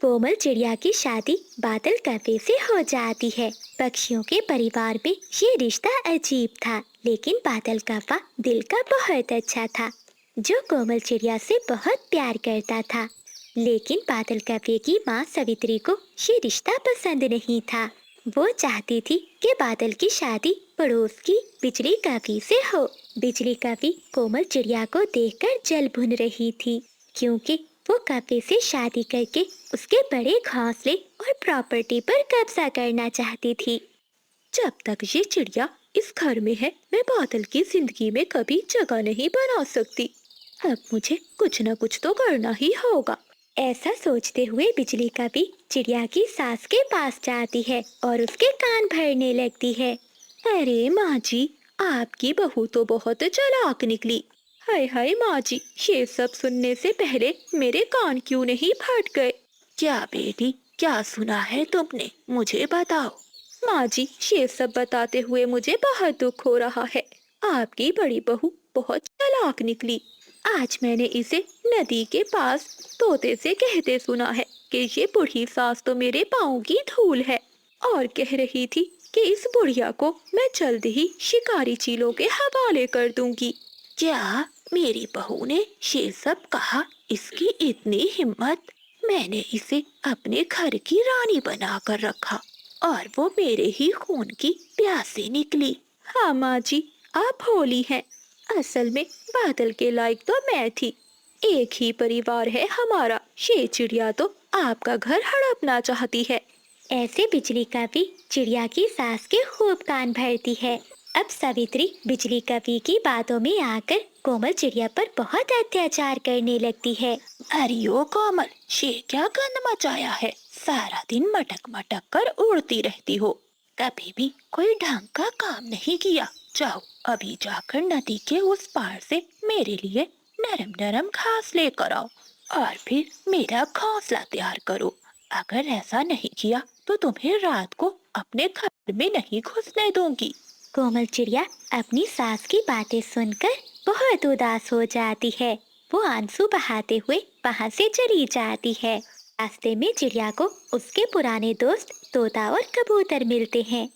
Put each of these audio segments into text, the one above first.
कोमल चिड़िया की शादी बादल कौवे से हो जाती है। पक्षियों के परिवार में ये रिश्ता अजीब था, लेकिन बादल कौवा दिल का बहुत अच्छा था, जो कोमल चिड़िया से बहुत प्यार करता था। लेकिन बादल कौवे की माँ सवित्री को ये रिश्ता पसंद नहीं था। वो चाहती थी कि बादल की शादी पड़ोस की बिजली कौवी से हो। बिजली कौवी कोमल चिड़िया को देखकर जल भुन रही थी, क्योंकि वो कौवे से शादी करके उसके बड़े घोंसले और प्रॉपर्टी पर कब्जा करना चाहती थी। जब तक ये चिड़िया इस घर में है, मैं बादल की जिंदगी में कभी जगह नहीं बना सकती। अब मुझे कुछ न कुछ तो करना ही होगा। ऐसा सोचते हुए बिजली कौवी चिड़िया की सास के पास जाती है और उसके कान भरने लगती है। अरे माँ जी, आपकी बहू तो बहुत चालाक निकली। हाय हाय माँ जी, ये सब सुनने से पहले मेरे कान क्यों नहीं फट गए? क्या बेटी, क्या सुना है तुमने? मुझे बताओ। माँ जी, ये सब बताते हुए मुझे बहुत दुख हो रहा है। आपकी बड़ी बहू बहुत चालाक निकली। आज मैंने इसे नदी के पास तोते से कहते सुना है कि ये बूढ़ी सास तो मेरे पाँव की धूल है, और कह रही थी कि इस बुढ़िया को मैं जल्द ही शिकारी चीलों के हवाले कर दूंगी। क्या मेरी बहू ने ये सब कहा? इसकी इतनी हिम्मत! मैंने इसे अपने घर की रानी बनाकर रखा और वो मेरे ही खून की प्यासी निकली। हाँ माँ जी, आप भोली हैं। असल में बादल के लायक तो मैं थी। एक ही परिवार है हमारा। ये चिड़िया तो आपका घर हड़पना चाहती है। ऐसे बिजली कौवी चिड़िया की सास के खूब कान भरती है। अब सावित्री बिजली कौवी की बातों में आकर कोमल चिड़िया पर बहुत अत्याचार करने लगती है। अरे ओ कोमल, ये क्या गंद मचाया है? सारा दिन मटक मटक कर उड़ती रहती हो, कभी भी कोई ढंग का काम नहीं किया। जाओ अभी जाकर नदी के उस पार से मेरे लिए नरम नरम घास लेकर आओ और फिर मेरा घोंसला तैयार करो। अगर ऐसा नहीं किया तो तुम्हें रात को अपने घर में नहीं घुसने दूंगी। कोमल चिड़िया अपनी सास की बातें सुनकर बहुत उदास हो जाती है। वो आंसू बहाते हुए वहाँ से चली जाती है। रास्ते में चिड़िया को उसके पुराने दोस्त तोता और कबूतर मिलते हैं।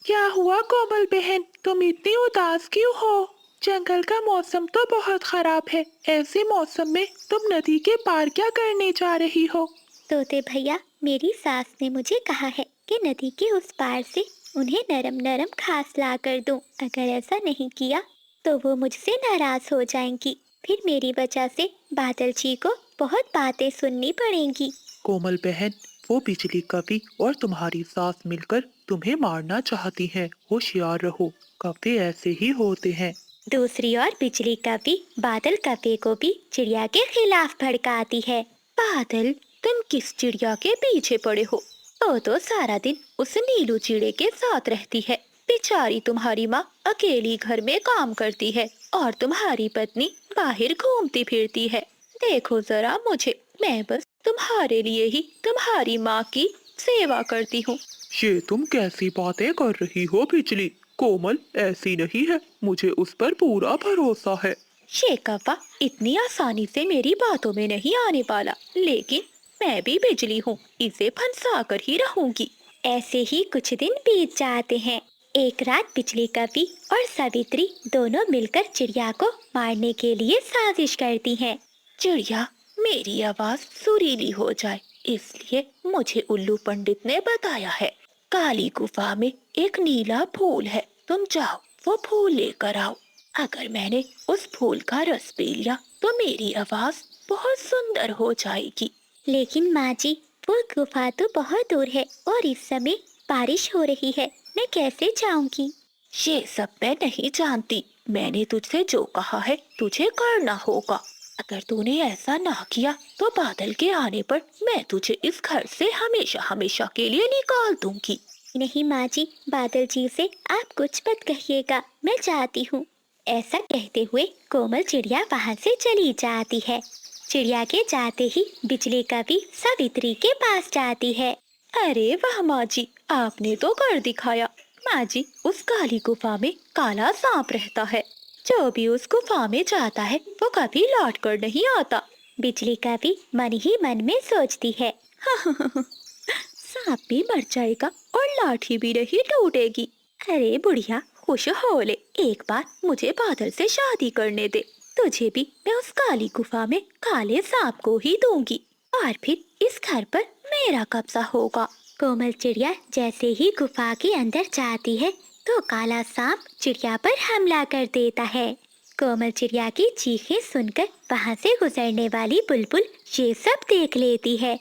क्या हुआ कोमल बहन, तुम इतनी उदास क्यों हो? जंगल का मौसम तो बहुत खराब है। ऐसे मौसम में तुम नदी के पार क्या करने जा रही हो? तोते भैया, मेरी सास ने मुझे कहा है कि नदी के उस पार से उन्हें नरम नरम घास ला कर दूं। अगर ऐसा नहीं किया तो वो मुझसे नाराज हो जाएंगी। फिर मेरी वजह से बादल जी को बहुत बातें सुननी पड़ेंगी। कोमल बहन, वो बिजली कौवी और तुम्हारी सास मिलकर तुम्हें मारना चाहती हैं। होशियार रहो, कौवे ऐसे ही होते हैं। दूसरी ओर बिजली कौवी बादल कौवे को भी चिड़िया के खिलाफ भड़काती है। बादल, तुम किस चिड़िया के पीछे पड़े हो? वो तो सारा दिन उस नीलू चिड़े के साथ रहती है। बेचारी तुम्हारी माँ अकेली घर में काम करती है और तुम्हारी पत्नी बाहर घूमती फिरती है। देखो जरा मुझे, मैं बस तुम्हारे लिए ही तुम्हारी माँ की सेवा करती हूँ। ये तुम कैसी बातें कर रही हो बिजली? कोमल ऐसी नहीं है, मुझे उस पर पूरा भरोसा है। ये कौवा इतनी आसानी से मेरी बातों में नहीं आने वाला, लेकिन मैं भी बिजली हूँ, इसे फंसा कर ही रहूंगी। ऐसे ही कुछ दिन बीत जाते हैं। एक रात बिजली कौवी और सावित्री दोनों मिलकर चिड़िया को मारने के लिए साजिश करती हैं। चिड़िया, मेरी आवाज सुरीली हो जाए इसलिए मुझे उल्लू पंडित ने बताया है। काली गुफा में एक नीला फूल है, तुम जाओ वो फूल लेकर आओ। अगर मैंने उस फूल का रस पी लिया तो मेरी आवाज बहुत सुंदर हो जाएगी। लेकिन माँ जी, वो गुफा तो बहुत दूर है और इस समय बारिश हो रही है, मैं कैसे जाऊंगी? ये सब मैं नहीं जानती। मैंने तुझसे जो कहा है तुझे करना होगा। अगर तूने ऐसा ना किया तो बादल के आने पर मैं तुझे इस घर से हमेशा हमेशा के लिए निकाल दूंगी। नहीं माँ जी, बादल जी से आप कुछ मत कहिएगा, मैं जाती हूँ। ऐसा कहते हुए कोमल चिड़िया वहाँ से चली जाती है। चिड़िया के जाते ही बिजली कौवी सावित्री के पास जाती है। अरे वाह माँ जी, आपने तो कर दिखाया। माँ जी, उस काली गुफा में काला सांप रहता है। जो भी उस गुफा में जाता है वो कभी लौट कर नहीं आता। बिजली कौवी मन ही मन में सोचती है, सांप भी मर जाएगा और लाठी भी नहीं टूटेगी। अरे बुढ़िया, खुश हो ले, एक बार मुझे बादल से शादी करने दे, तुझे भी मैं उस काली गुफा में काले सांप को ही दूंगी और फिर इस घर पर मेरा कब्जा होगा। कोमल चिड़िया जैसे ही गुफा के अंदर जाती है तो काला सांप चिड़िया पर हमला कर देता है। कोमल चिड़िया की चीखें सुनकर वहाँ से गुजरने वाली बुलबुल ये सब देख लेती है।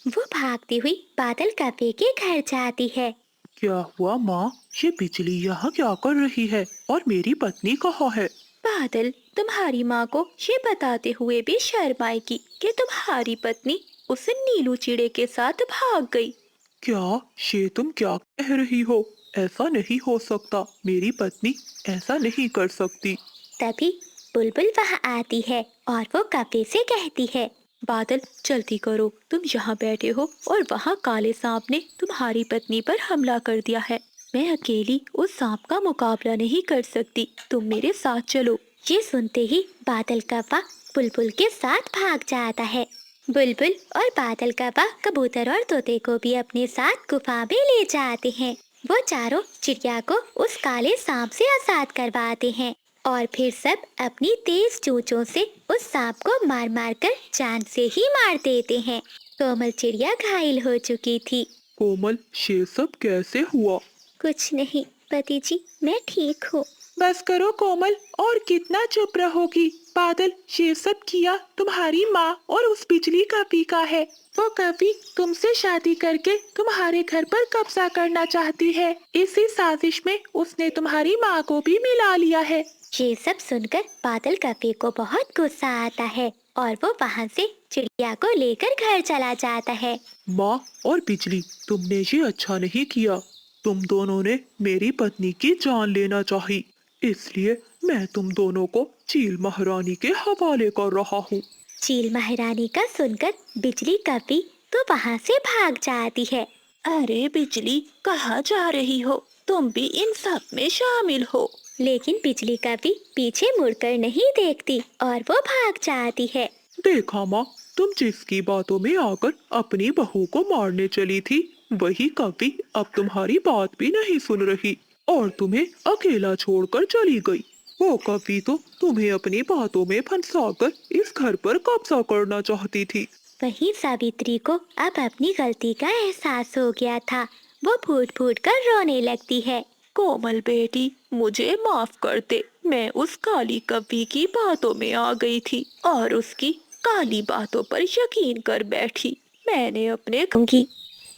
वो भागती हुई बादल कव्वे के घर जाती है। क्या हुआ माँ? ये बिजली यहाँ क्या कर रही है और मेरी पत्नी कहाँ है? बादल तुम्हारी माँ को ये बताते हुए भी शर्म आएगी कि तुम्हारी पत्नी उस नीलू चिड़े के साथ भाग गई। क्या ये तुम क्या कह रही हो? ऐसा नहीं हो सकता, मेरी पत्नी ऐसा नहीं कर सकती। तभी बुलबुल वहाँ आती है और वो कव्वे से कहती है, बादल जल्दी करो, तुम यहाँ बैठे हो और वहाँ काले सांप ने तुम्हारी पत्नी पर हमला कर दिया है। मैं अकेली उस सांप का मुकाबला नहीं कर सकती, तुम मेरे साथ चलो। ये सुनते ही बादल कव्वा बुलबुल के साथ भाग जाता है। बुलबुल और बादल कव्वा कबूतर और तोते को भी अपने साथ गुफा में ले जाते हैं। वो चारों चिड़िया को उस काले सांप से आजाद करवाते हैं और फिर सब अपनी तेज चोंचों से उस सांप को मार मार कर जान से ही मार देते हैं। कोमल चिड़िया घायल हो चुकी थी। कोमल, ये सब कैसे हुआ? कुछ नहीं पति जी, मैं ठीक हूँ। बस करो कोमल, और कितना चुप रहोगी? बादल, ये सब किया तुम्हारी माँ और उस बिजली कव्वी का है। वो कव्वी तुमसे शादी करके तुम्हारे घर पर कब्जा करना चाहती है। इसी साजिश में उसने तुम्हारी माँ को भी मिला लिया है। ये सब सुनकर बादल कव्वे को बहुत गुस्सा आता है और वो वहाँ से चिड़िया को लेकर घर चला जाता है। माँ और बिजली, तुमने ये अच्छा नहीं किया। तुम दोनों ने मेरी पत्नी की जान लेना चाही, इसलिए मैं तुम दोनों को चील महारानी के हवाले कर रहा हूँ। चील महारानी का सुनकर बिजली कव्वी तो वहाँ से भाग जाती है। अरे बिजली, कहाँ जा रही हो? तुम भी इन सब में शामिल हो। लेकिन बिजली कव्वी पीछे मुड़कर नहीं देखती और वो भाग जाती है। देखा माँ, तुम जिसकी बातों में आकर अपनी बहू को मारने चली थी, वही कव्वी अब तुम्हारी बात भी नहीं सुन रही और तुम्हें अकेला छोड़कर चली गई। वो कव्वी तो तुम्हें अपनी बातों में फंसाकर इस घर पर कब्जा करना चाहती थी। वहीं सावित्री को अब अपनी गलती का एहसास हो गया था। वो फूट फूट कर रोने लगती है। कोमल बेटी, मुझे माफ कर दे, मैं उस काली कव्वी की बातों में आ गई थी और उसकी काली बातों पर यकीन कर बैठी। मैंने अपने दूंगी।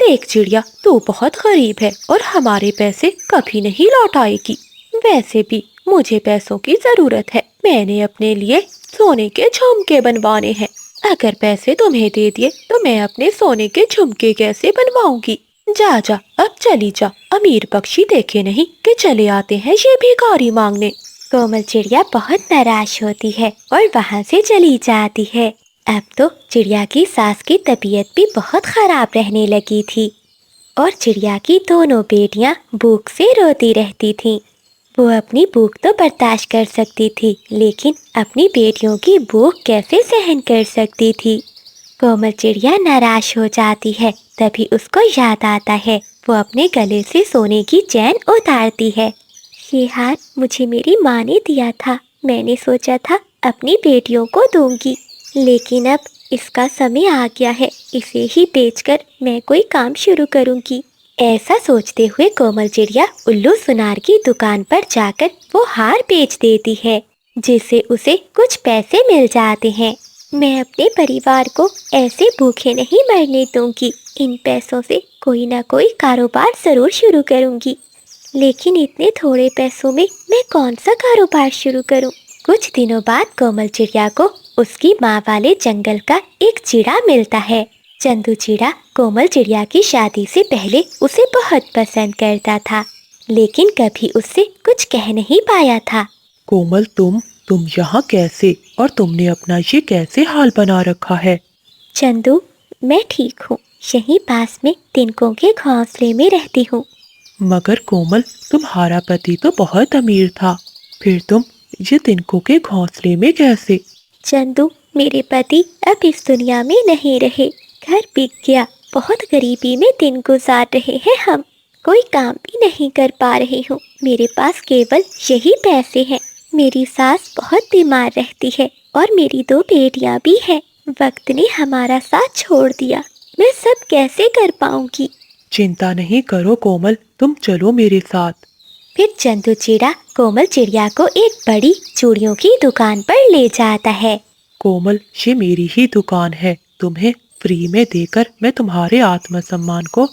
देख चिड़िया, तू बहुत गरीब है और हमारे पैसे कभी नहीं लौटाएगी। वैसे भी मुझे पैसों की जरूरत है। मैंने अपने लिए सोने के झुमके बनवाने हैं। अगर पैसे तुम्हें दे दिए तो मैं अपने सोने के झुमके कैसे बनवाऊंगी? जा जा, अब चली जा। अमीर पक्षी देखे नहीं कि चले आते हैं ये भिखारी मांगने। कोमल चिड़िया बहुत नाराज होती है और वहाँ से चली जाती है। अब तो चिड़िया की सास की तबीयत भी बहुत खराब रहने लगी थी और चिड़िया की दोनों बेटियां भूख से रोती रहती थीं। वो अपनी भूख तो बर्दाश्त कर सकती थी, लेकिन अपनी बेटियों की भूख कैसे सहन कर सकती थी? कोमल चिड़िया नाराज हो जाती है। तभी उसको याद आता है। वो अपने गले से सोने की चैन उतारती है। ये हार मुझे मेरी माँ ने दिया था। मैंने सोचा था अपनी बेटियों को दूंगी, लेकिन अब इसका समय आ गया है। इसे ही बेचकर मैं कोई काम शुरू करूंगी। ऐसा सोचते हुए कोमल चिड़िया उल्लू सुनार की दुकान पर जाकर वो हार बेच देती है, जिससे उसे कुछ पैसे मिल जाते हैं। मैं अपने परिवार को ऐसे भूखे नहीं मरने दूंगी। इन पैसों से कोई ना कोई कारोबार जरूर शुरू करूंगी, लेकिन इतने थोड़े पैसों में मैं कौन सा कारोबार शुरू करूं? कुछ दिनों बाद कोमल चिड़िया को उसकी माँ वाले जंगल का एक चिड़ा मिलता है। चंदू चिड़ा कोमल चिड़िया की शादी से पहले उसे बहुत पसंद करता था, लेकिन कभी उससे कुछ कह नहीं पाया था। कोमल, तुम यहाँ कैसे, और तुमने अपना ये कैसे हाल बना रखा है? चंदू, मैं ठीक हूँ। यहीं पास में तिनकों के घोंसले में रहती हूँ। मगर कोमल, तुम्हारा पति तो बहुत अमीर था, फिर तुम ये तिनकों के घोंसले में कैसे? चंदू, मेरे पति अब इस दुनिया में नहीं रहे। घर बिक गया, बहुत गरीबी में दिन गुजार रहे हैं हम। कोई काम भी नहीं कर पा रही हूँ। मेरे पास केवल यही पैसे हैं। मेरी सास बहुत बीमार रहती है और मेरी 2 बेटियाँ भी हैं। वक्त ने हमारा साथ छोड़ दिया। मैं सब कैसे कर पाऊंगी? चिंता नहीं करो कोमल, तुम चलो मेरे साथ। फिर चंदू चिड़ा कोमल चिड़िया को एक बड़ी चूड़ियों की दुकान पर ले जाता है। कोमल, ये मेरी ही दुकान है। तुम्हें फ्री में देकर मैं तुम्हारे आत्मसम्मान को